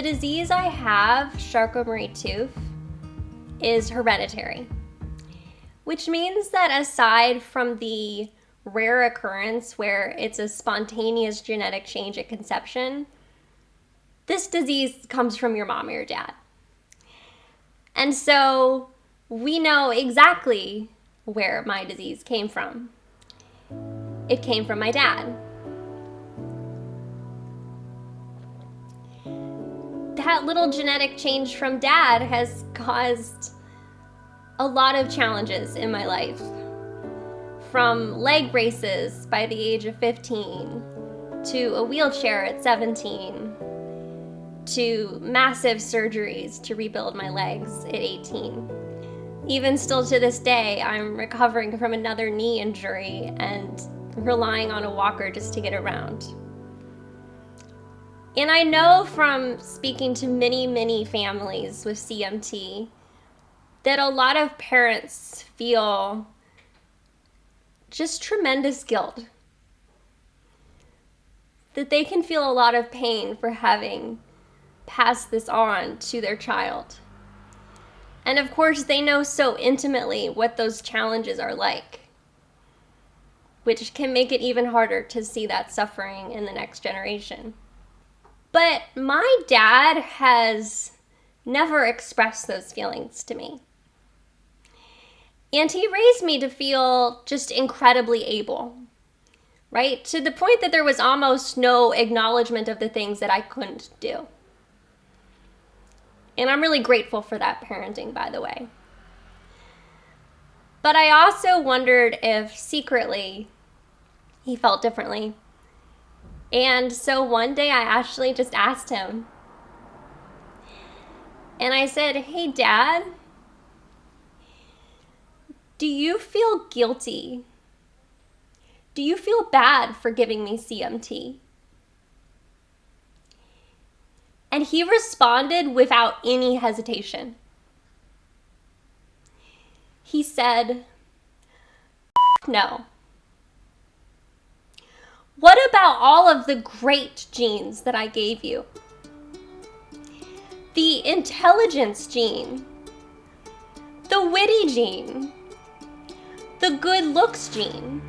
disease I have, charcot-marie-tooth, is hereditary, which means that aside from the rare occurrence where it's a spontaneous genetic change at conception, this disease comes from your mom or your dad. And so we know exactly where my disease came from. It came from my dad. That little genetic change from dad has caused a lot of challenges in my life. From leg braces by the age of 15, to a wheelchair at 17, to massive surgeries to rebuild my legs at 18. Even still to this day, I'm recovering from another knee injury and relying on a walker just to get around. And I know from speaking to many, many families with CMT that a lot of parents feel just tremendous guilt. That they can feel a lot of pain for having passed this on to their child. And of course, they know so intimately what those challenges are like, which can make it even harder to see that suffering in the next generation. But my dad has never expressed those feelings to me. And he raised me to feel just incredibly able, right? To the point that there was almost no acknowledgement of the things that I couldn't do. And I'm really grateful for that parenting, by the way. But I also wondered if secretly he felt differently. And so one day I actually just asked him. And I said, "Hey, Dad, do you feel guilty? Do you feel bad for giving me CMT?" And he responded without any hesitation. He said, "No. What about all of the great genes that I gave you? The intelligence gene, the witty gene, the good looks gene.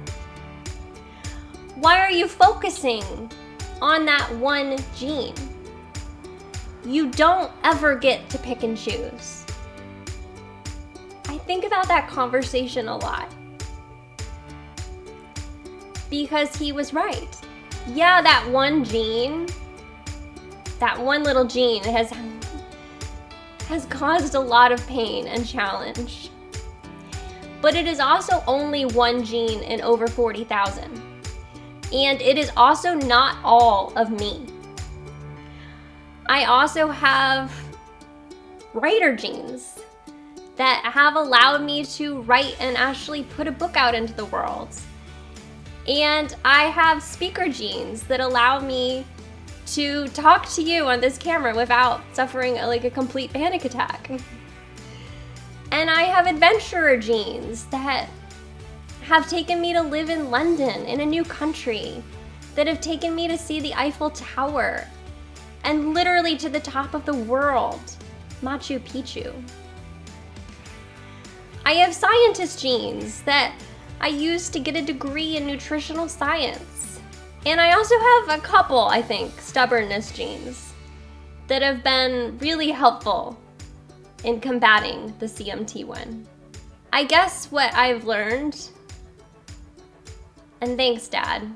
Why are you focusing on that one gene? You don't ever get to pick and choose." I think about that conversation a lot. Because he was right. Yeah, that one gene, that one little gene has caused a lot of pain and challenge. But it is also only one gene in over 40,000. And it is also not all of me. I also have writer genes that have allowed me to write and actually put a book out into the world. And I have speaker genes that allow me to talk to you on this camera without suffering a complete panic attack. And I have adventurer genes that have taken me to live in London, in a new country, that have taken me to see the Eiffel Tower, and literally to the top of the world, Machu Picchu. I have scientist genes that I used to get a degree in nutritional science. And I also have a couple, I think, stubbornness genes that have been really helpful in combating the CMT one. I guess what I've learned, and thanks, Dad,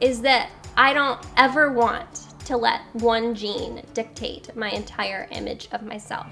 is that I don't ever want to let one gene dictate my entire image of myself.